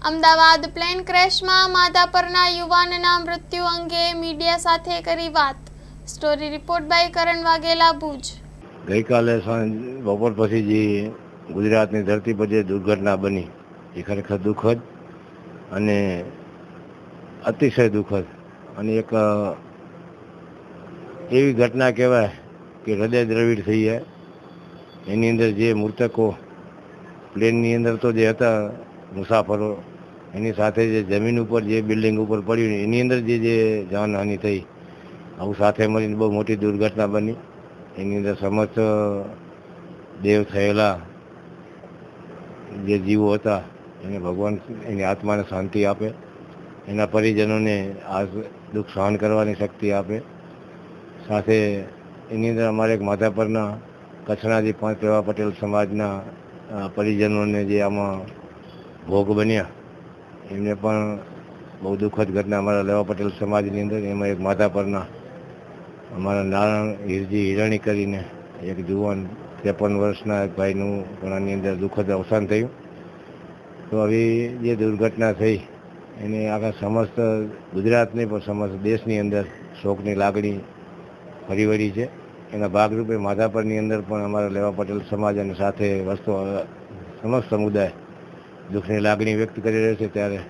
Ahmedabad plane ક્રેશમાં માધાપરના યુવાનના મૃત્યુ અંગે media સાથે કરી વાત. સ્ટોરી રિપોર્ટ બાય કરણ વાઘેલા, ભુજ. ગઈકાલે બપોર પછી જે ગુજરાતની ધરતી પર જે દુર્ઘટના બની એ ખરેખર દુઃખદ અને અતિશય દુઃખદ અને એક એવી ઘટના કહેવાય કે હૃદય દ્રવિડ થઈ જાય. એની અંદર જે મૃતકો પ્લેનની અંદર તો જે હતા મુસાફરો, એની સાથે જે જમીન ઉપર જે બિલ્ડિંગ ઉપર પડ્યું એની અંદર જે જાનહાનિ થઈ, આવું સાથે મળીને બહુ મોટી દુર્ઘટના બની. એની અંદર સમસ્ત દેવ થયેલા જે જીવો હતા એને ભગવાન એની આત્માને શાંતિ આપે, એના પરિજનોને આ દુઃખ સહન કરવાની શક્તિ આપે. સાથે એની અંદર અમારે એક માધાપરના કચ્છના જે 5 રેવા પટેલ સમાજના પરિજનોને જે આમાં ભોગ બન્યા એમને પણ બહુ દુઃખદ ઘટના અમારા લેવા પટેલ સમાજની અંદર. એમાં એક માધાપરના અમારા નારાયણ હિરજી હિરાણી કરીને એક જુવાન 53 વર્ષના એક ભાઈનું પણ આની અંદર દુઃખદ અવસાન થયું. તો આવી જે દુર્ઘટના થઈ એને આખા સમસ્ત ગુજરાતની પણ સમસ્ત દેશની અંદર શોકની લાગણી ફરી વળી છે. એના ભાગરૂપે માધાપરની અંદર પણ અમારા લેવા પટેલ સમાજ અને સાથે સમસ્ત સમુદાય દુઃખની લાગણી વ્યક્ત કરી રહ્યો છે. ત્યારે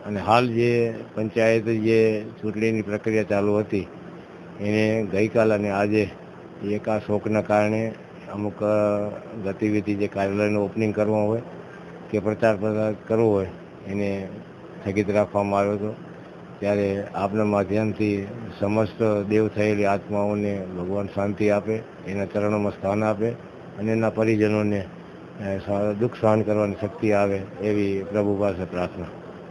અને હાલ જે પંચાયત જે ચૂંટણીની પ્રક્રિયા ચાલુ હતી એને ગઈકાલ અને આજે એક આ શોકના કારણે અમુક ગતિવિધિ જે કાર્યાલયનું ઓપનિંગ કરવું હોય કે પ્રચાર પ્રસાર કરવો હોય એને સ્થગિત રાખવામાં આવ્યો હતો. ત્યારે આપના માધ્યમથી સમસ્ત દેવ થયેલી આત્માઓને ભગવાન શાંતિ આપે, એના ચરણોમાં સ્થાન આપે અને એના પરિજનોને દુઃખ સહન કરવાની શક્તિ આવે એવી પ્રભુ પાસે પ્રાર્થના.